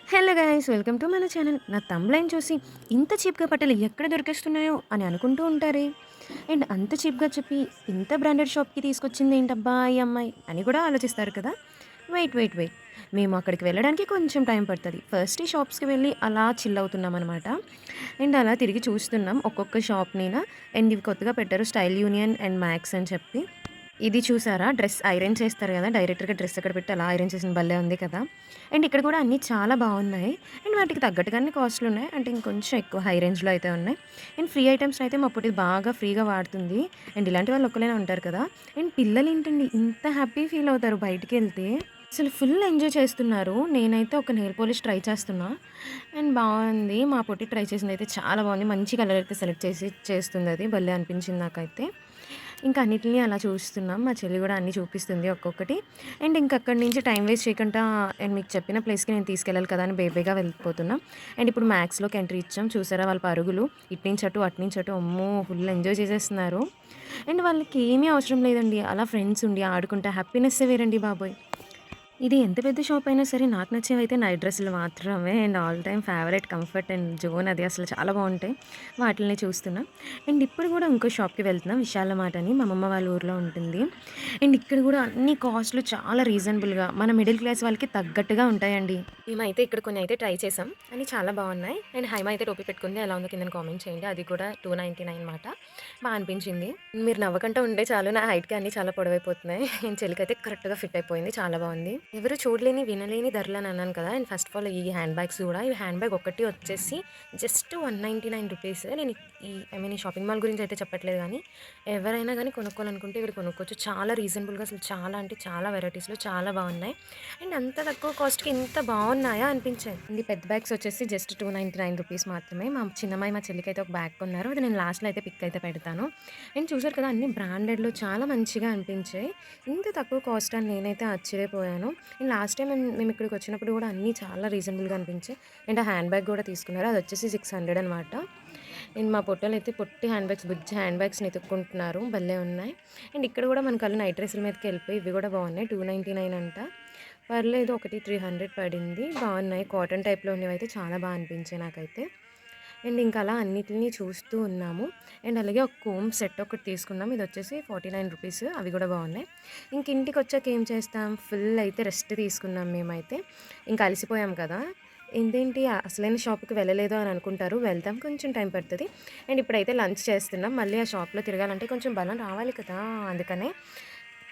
Hello guys welcome to మన channel. నా థంబ్‌లైన్ చూసి ఇంత చీప్‌గా బట్టలు ఎక్కడ దొరికేస్తున్నాయో అని అనుకుంటూ ఉంటారే. అండ్ అంత చీప్‌గా చెప్పి ఇంత బ్రాండెడ్ షాప్‌కి తీసుకొచ్చింది ఏంటబ్బా ఈ అమ్మాయి అని కూడా ఆలోచిస్తారు కదా. వెయిట్. మేము అక్కడికి వెళ్ళడానికి కొంచెం టైం పడుతుంది. ఫస్ట్ ఈ షాప్స్‌కి వెళ్ళి అలా చిల్ అవుతున్నాం అనమాట. అండ్ అలా తిరిగి చూస్తున్నాం ఒక్కొక్క షాప్‌నినా. అండ్ ఇవి కొత్తగా పెట్టారు స్టైల్ యూనియన్ అండ్ మ్యాక్స్ అని చెప్పి. ఇది చూసారా? డ్రెస్ ఐరన్ చేస్తారు గదా! డైరెక్ట్‌గా డ్రెస్ అక్కడ పెట్టి అలా ఐరన్ చేసిన భలే ఉంది కదా! అండ్ ఇక్కడ కూడా అన్నీ చాలా బావున్నాయి. అండ్ వాటికి తగ్గట్టుగానే కాస్ట్‌లున్నాయి. అంటే ఇంకొంచెం ఎక్కువ హై రేంజ్‌లో అయితే ఉన్నాయి. అండ్ ఫ్రీ ఐటెమ్స్‌ని అయితే మా పొట్టిది బాగా ఫ్రీగా వాడుతుంది. అండ్ ఇలాంటి వాళ్ళు ఒక్కళ్ళే ఉంటారు కదా! అండ్ పిల్లలేంటండి ఇంత హ్యాపీ ఫీల్ అవుతారు బయటికెళ్తే. అసలు ఫుల్ ఎంజాయ్ చేస్తున్నారు. నేనైతే ఒక నెయిల్ పాలిష్ ట్రై చేస్తున్నా. అండ్ బావుంది. మా పొట్టి ట్రై చేసిందయితే చాలా బావుంది. మంచి కలర్ అయితే సెలెక్ట్ చేసి చేస్తుందది. భలే అనిపించింది నాకైతే. ఇంకా అన్నిటిని అలా చూస్తున్నాం. మా చెల్లి గూడా అన్నీ చూపిస్తుంది ఒక్కొక్కటి. అండ్ ఇంక అక్కడి నుంచి టైం వేస్ట్ చేయకుండా అండ్ మీకు చెప్పిన ప్లేస్‌కి నేను తీసుకెళ్ళాలి కదా అని బేబీగా వెళ్ళిపోతున్నాం. అండ్ ఇప్పుడు మ్యాక్స్‌లోకి ఎంట్రీ ఇచ్చాం. చూసారా వాళ్ళ పరుగులు ఇటు నుంచి అటు, అటు నుంచి అటు అమ్మో! ఫుల్ ఎంజాయ్ చేసేస్తున్నారు. అండ్ వాళ్ళకి ఏమీ అవసరం లేదండి. అలా ఫ్రెండ్స్ ఉండి ఆడుకుంటే హ్యాపీనెస్సే వేరండి బాబోయ్! ఇది ఎంత పెద్ద షాప్ అయినా సరే నాకు నచ్చేవైతే నైట్ డ్రెస్సులు మాత్రమే. And all time favourite comfort and zone అది అసలు చాలా బావుంటాయి. వాటిల్ని చూస్తున్నా. అండ్ ఇప్పుడు గూడా ఇంకో షాప్‌కి వెళ్తున్నాం. విశాల మార్ట్ అని మా అమ్మమ్మ వాళ్ళ ఊర్లో ఉంటుంది. అండ్ ఇక్కడ గూడా అన్ని కాస్ట్‌లు చాలా రీజనబుల్‌గా మన మిడిల్ క్లాస్ వాళ్ళకి తగ్గట్టుగా ఉంటాయండి. మేమైతే ఇక్కడ కొన్ని అయితే ట్రై చేసాం. అన్ని చాలా బావున్నాయి. అండ్ హైమ అయితే టోపీ పెట్టుకుంది. ఎలా ఉందో కిందన కామెంట్ చేయండి. అది కూడా 299 మాట. అనిపించింది. మీరు నవ్వకంట ఉంటే చాలు నా హైట్‌కి అన్నీ చాలా పొడవైపోతున్నాయి. చెల్లికైతే కరెక్ట్‌గా ఫిట్ అయిపోయింది. చాలా బావుంది. ఎవరు చూడలేని, వినలేని ధరలని అన్నాను కదా! అండ్ ఫస్ట్ ఆఫ్ ఆల్ ఈ హ్యాండ్ బ్యాగ్స్ గూడా ఈ హ్యాండ్ బ్యాగ్ ఒక్కటి వచ్చేసి జస్ట్ రూ. 199. నేను ఈ షాపింగ్ మాల్ గురించి అయితే చెప్పట్లేదు గానీ, ఎవరైనా గానీ కొనుక్కోవాలనుకుంటే ఇక్కడ కొనుక్కోవచ్చు. చాలా రీజనబుల్‌గా అసలు చాలా అంటే చాలా వెరైటీస్‌లో చాలా బావున్నాయి. అండ్ అంత తక్కువ కాస్ట్‌కి ఇంత బావున్నాయా అనిపించాయి. ఈ పెద్ద బ్యాగ్స్ వచ్చేసి జస్ట్ రూ. 299 మాత్రమే. మా చిన్నమ్మాయి, మా చెల్లికైతే ఒక బ్యాగ్ కొన్నారు. అది నేను లాస్ట్‌లో అయితే పిక్ అయితే పెడతాను. అండ్ చూసారు కదా! అన్నీ బ్రాండెడ్‌లో చాలా మంచిగా అనిపించాయి. ఇంత తక్కువ కాస్ట్ అని నేనైతే ఆశ్చర్యపోయాను. అండ్ లాస్ట్ టైమ్ మేము ఇక్కడికి వచ్చినప్పుడు కూడా అన్నీ చాలా రీజనబుల్‌గా అనిపించాయి. అండ్ ఆ హ్యాండ్ బ్యాగ్ కూడా తీసుకున్నారు. అది వచ్చేసి 600 అనమాట. అండ్ మా పొట్టోళ్ళైతే పొట్టి హ్యాండ్ బ్యాగ్స్, బుజ్జి హ్యాండ్ బ్యాగ్స్‌ని ఎతుక్కుంటున్నారు. భలే ఉన్నాయి. అండ్ ఇక్కడ కూడా మన కళ్ళు నైట్ డ్రెస్సుల మీదకి వెళ్ళిపోయి ఇవి కూడా బాగున్నాయి. 299 అంట. పర్లేదు ఒకటి 300 పడింది. బాగున్నాయి. కాటన్ టైప్‌లో ఉన్నవైతే చాలా బాగా అనిపించాయి నాకైతే. అండ్ ఇంకా అలా అన్నిటిని చూస్తూ ఉన్నాము. అండ్ అలాగే ఒక కోంబ్ సెట్ ఒకటి తీసుకున్నాం. ఇదొచ్చేసి రూ. 49. అవి గూడా బావున్నాయి. ఇంక ఇంటికొచ్చాక ఏం చేస్తాం, ఫుల్ అయితే రెస్ట్ తీసుకున్నాం మేమైతే. ఇంక అలసిపోయాం కదా! ఇదేంటి అసలైన షాప్‌కి వెళ్ళలేదు అని అనుకుంటారు. వెళ్తాం కొంచెం టైం పడతది. అండ్ ఇప్పుడైతే లంచ్ చేస్తున్నాం. మళ్ళీ ఆ షాప్‌లో తిరగాలంటే కొంచెం బలం రావాలి కదా! అందుకనే.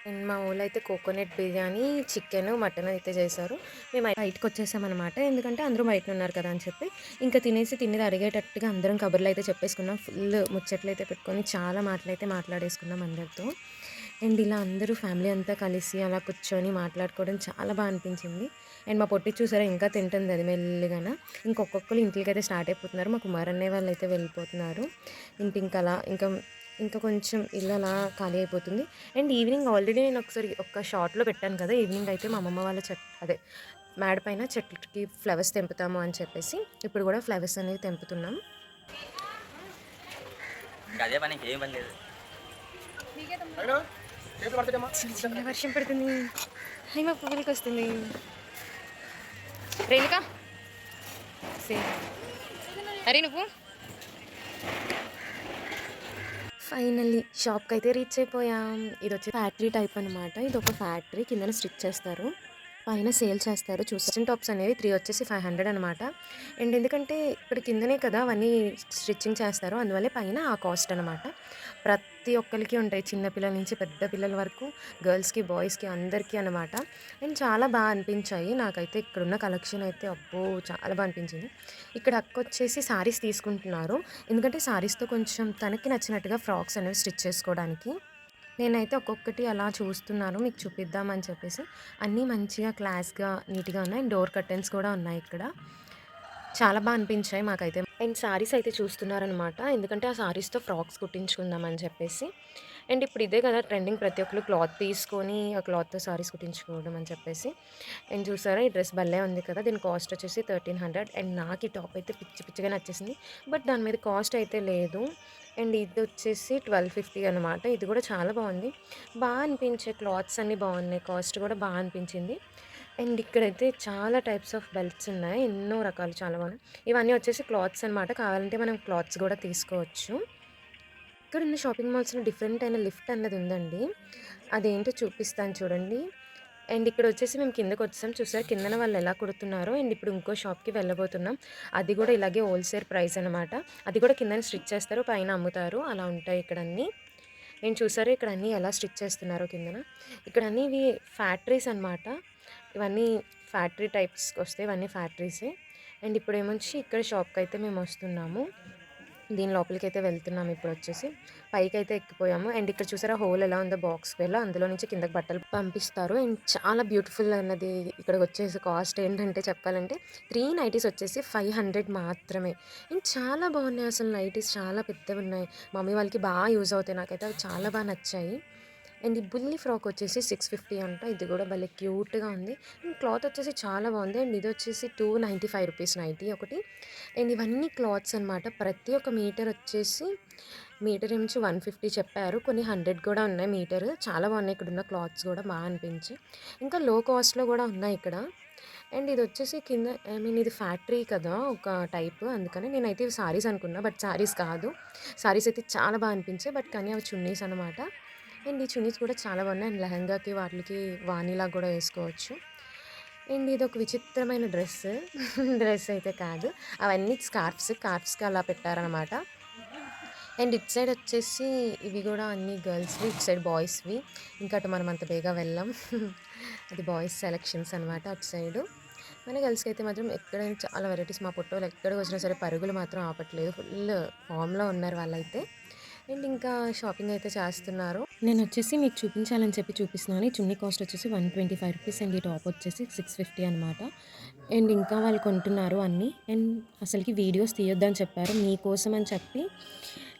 అండ్ మా వోళ్ళైతే కోకోనట్ బిర్యానీ, చికెను, మటను అయితే చేశారు. మేము బయటకొచ్చేసామనమాట. ఎందుకంటే అందరూ బయటనున్నారు కదా అని చెప్పి. ఇంకా తినేసి తిన్నది అరిగేటట్టుగా అందరం కబుర్లయితే చెప్పేసుకున్నాం. ఫుల్ ముచ్చట్లయితే పెట్టుకొని చాలా మాటలైతే మాట్లాడేసుకున్నాం అందరితో. అండ్ ఇలా అందరూ ఫ్యామిలీ అంతా కలిసి అలా కూర్చొని మాట్లాడుకోవడం చాలా బా అనిపించింది. అండ్ మా పొట్టి చూసారా ఇంకా తింటుంది అది మెల్లిగాన. ఇంకొక్కొక్కళ్ళు ఇంట్లకైతే స్టార్ట్ అయిపోతున్నారు. మా కుమారన్నయ్య వాళ్ళైతే వెళ్ళిపోతున్నారు. ఇంటింకలా ఇంకా కొంచెం ఇల్లు అలా ఖాళీ అయిపోతుంది. అండ్ ఈవినింగ్ ఆల్రెడీ నేను ఒకసారి ఒక షార్ట్‌లో పెట్టాను కదా! ఈవినింగ్ అయితే మా అమ్మమ్మ వాళ్ళ అదే మేడ పైన చెట్లకి ఫ్లవర్స్ తెంపుతాము అని చెప్పేసి, ఇప్పుడు కూడా ఫ్లవర్స్ అనేవి తెంపుతున్నాం. అదే పని ఇంకేం పని లేదు. చిన్న వర్షం పడుతుంది. హైమ పువ్వులకొస్తుంది. రేణుక అరే నువ్వు ఫైనల్లీ షాప్‌కైతే రీచ్ అయిపోయాం. ఇదొచ్చి ఫ్యాక్టరీ టైప్ అనమాట. ఇదొక ఫ్యాక్టరీ. కిందన స్టిచ్ చేస్తారు. పైన సేల్ చేస్తారు. చూసారా టాప్స్ అనేవి 3 వచ్చేసి 500 అనమాట. అండ్ ఎందుకంటే ఇక్కడ కిందనే కదా అవన్నీ స్టిచ్చింగ్ చేస్తారు. అందువల్లే పైన ఆ కాస్ట్ అనమాట. ప్రతి ఒక్కళ్ళకి ఉంటాయి. చిన్న పిల్లల నుంచి పెద్ద పిల్లల వరకు గర్ల్స్‌కి, బాయ్స్‌కి అందరికీ అనమాట. అండ్ చాలా బాగా అనిపించాయి. నాకైతే ఇక్కడున్న కలెక్షన్ అయితే అబ్బో! చాలా బా అనిపించింది. ఇక్కడ అక్కొచ్చేసి శారీస్ తీసుకుంటున్నారు. ఎందుకంటే శారీస్‌తో కొంచెం తనకి నచ్చినట్టుగా ఫ్రాక్స్ అనేవి స్టిచ్ చేసుకోవడానికి. నేనైతే ఒక్కొక్కటి అలా చూస్తున్నాను. మీకు చూపిద్దామని చెప్పేసి. అన్నీ మంచిగా క్లాస్‌గా, నీట్‌గా ఉన్నాయి. డోర్ కర్టెన్స్ కూడా ఉన్నాయి ఇక్కడ. చాలా బా అనిపించాయి మాకైతే. అండ్ శారీస్ అయితే చూస్తున్నారనమాట. ఎందుకంటే ఆ శారీస్‌తో ఫ్రాక్స్ కుట్టించుకుందామని చెప్పేసి. అండ్ ఇప్పుడు ఇదే కదా ట్రెండింగ్ ప్రతి ఒక్కళ్ళు క్లాత్ తీసుకొని ఆ క్లాత్‌తో శారీస్ కుట్టించుకోవడం అని చెప్పేసి. అండ్ చూసారా ఈ డ్రెస్ భలే ఉంది కదా! దీని కాస్ట్ వచ్చేసి 1300 అండ్ నాకు ఈ టాప్ అయితే పిచ్చి పిచ్చిగా నచ్చేసింది. బట్ దాని మీద కాస్ట్ అయితే లేదు. అండ్ ఇదొచ్చేసి 1250 అనమాట. ఇది కూడా చాలా బావుంది. బా అనిపించే క్లాత్స్ అన్నీ బావున్నాయి. కాస్ట్ కూడా బా అనిపించింది. అండ్ ఇక్కడైతే చాలా టైప్స్ ఆఫ్ బెల్ట్స్ ఉన్నాయి. ఎన్నో రకాలు చాలా బాగున్నాయి. ఇవన్నీ వచ్చేసి క్లాత్స్ అనమాట. కావాలంటే మనం క్లాత్స్ కూడా తీసుకోవచ్చు. ఇక్కడున్న షాపింగ్ మాల్స్‌లో డిఫరెంట్ అయిన లిఫ్ట్ అన్నది ఉందండి. అదేంటో చూపిస్తాను చూడండి. అండ్ ఇక్కడొచ్చేసి మేము కిందకొచ్చేసాం. చూసారా కిందన వాళ్ళు ఎలా కుడుతున్నారో. అండ్ ఇప్పుడు ఇంకో షాప్‌కి వెళ్ళబోతున్నాం. అది కూడా ఇలాగే హోల్‌సేల్ ప్రైస్ అనమాట. అది కూడా కిందన స్టిచ్ చేస్తారు, పైన అమ్ముతారు. అలా ఉంటాయి ఇక్కడన్నీ. నేను చూసారా ఇక్కడ అన్నీ ఎలా స్టిచ్ చేస్తున్నారో కిందన. ఇక్కడ అన్నీ ఇవి ఫ్యాక్టరీస్ అనమాట. ఇవన్నీ ఫ్యాక్టరీ టైప్స్‌కొస్తాయి. ఇవన్నీ ఫ్యాక్టరీసే. అండ్ ఇప్పుడేమొచ్చి ఇక్కడ షాప్‌కైతే మేమొస్తున్నాము. దీని లోపలికైతే వెళ్తున్నాం ఇప్పుడొచ్చేసి. పైకైతే ఎక్కిపోయాము. అండ్ ఇక్కడ చూసారా హోల్ ఎలా ఉందో బాక్స్ వేలో అందులో నుంచి కిందకి బట్టలు పంపిస్తారు. అండ్ చాలా బ్యూటిఫుల్ అన్నది ఇక్కడికొచ్చేసి కాస్ట్ ఏంటంటే చెప్పాలంటే 3 నైటీస్ వచ్చేసి 500 మాత్రమే. అండ్ చాలా బాగున్నాయి అసలు నైటీస్ చాలా పెద్దవున్నాయి. మమ్మీ వాళ్ళకి యూజ్ అవుతాయి. నాకైతే అవి చాలా నచ్చాయి. అండ్ ఈ బుల్లి ఫ్రాక్ వచ్చేసి 650 అంట. ఇది కూడా భలే క్యూట్‌గా ఉంది. అండ్ క్లాత్ వచ్చేసి చాలా బాగుంది. అండ్ ఇది వచ్చేసి 295 రూపీస్ నైటీ ఒకటి. అండ్ ఇవన్నీ క్లాత్స్ అనమాట. ప్రతి ఒక్క మీటర్ వచ్చేసి మీటర్ నుంచి 150 చెప్పారు. కొన్ని 100 కూడా ఉన్నాయి మీటర్. చాలా బాగున్నాయి ఇక్కడున్న క్లాత్స్ కూడా అనిపించాయి. ఇంకా లో కాస్ట్‌లో కూడా ఉన్నాయి ఇక్కడ. అండ్ ఇది వచ్చేసి కింద ఇది ఫ్యాక్టరీ కదా ఒక టైప్. అందుకని నేనైతే ఇవి సారీస్ అనుకున్నా. బట్ సారీస్ కాదు. సారీస్ అయితే చాలా అనిపించాయి. బట్ కానీ అవి చున్నీస్ అనమాట. అండ్ ఈ చున్నీస్ కూడా చాలా బాగున్నాయి. అండ్ లెహంగాకి వాటికి వాణిలా కూడా వేసుకోవచ్చు. అండ్ ఇదొక విచిత్రమైన డ్రెస్. డ్రెస్ అయితే కాదు. అవన్నీ స్కార్ఫ్స్‌కి అలా పెట్టారనమాట. అండ్ ఇటు సైడ్ వచ్చేసి ఇవి కూడా అన్ని గర్ల్స్‌వి. ఇటు సైడ్ బాయ్స్‌వి. ఇంకా అటు మనం అంత బేగా వెళ్ళం. అది బాయ్స్ సెలక్షన్స్ అనమాట అటు సైడు. మన గర్ల్స్‌కి అయితే మాత్రం ఎక్కడైనా చాలా వెరైటీస్. మా పొట్టోళ్ళు ఎక్కడికి వచ్చినా సరే పరుగులు మాత్రం ఆపట్లేదు. ఫుల్ ఫామ్‌లో ఉన్నారు వాళ్ళైతే. అండ్ ఇంకా షాపింగ్ అయితే చేస్తున్నారు. నేనొచ్చేసి మీకు చూపించాలని చెప్పి చూపిస్తున్నాను. ఈ చున్నీ కాస్ట్ వచ్చేసి 125 రూపీస్ అండ్ ఈ టాప్ వచ్చేసి 650 అనమాట. అండ్ ఇంకా వాళ్ళు కొంటున్నారు అన్నీ. అండ్ అసలుకి వీడియోస్ తీయొద్దని చెప్పారు. మీకోసం అని చెప్పి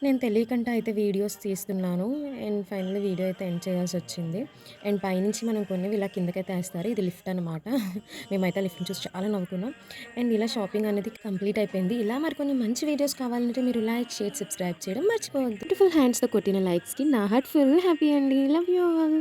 నేను తెలియకుండా అయితే వీడియోస్ తీస్తున్నాను. అండ్ ఫైనల్లీ వీడియో అయితే ఎండ్ చేయాల్సొచ్చింది. అండ్ పైనుంచి మనం కొన్నివి ఇలా కిందకైతే ఏస్తారు. ఇది లిఫ్ట్ అనమాట. మేమైతే లిఫ్ట్‌ని చూసి చాలా నవ్వుకున్నాం. అండ్ ఇలా షాపింగ్ అనేది కంప్లీట్ అయిపోయింది. ఇలా మరికొన్ని మంచి వీడియోస్ కావాలంటే మీరు లైక్, షేర్, సబ్స్క్రైబ్ చేయడం మర్చిపోవద్దు. బ్యూటిఫుల్ హ్యాండ్స్‌తో కొట్టిన లైక్స్‌కి నా హార్ట్ ఫుల్ హ్యాపీ అండి. Love you all.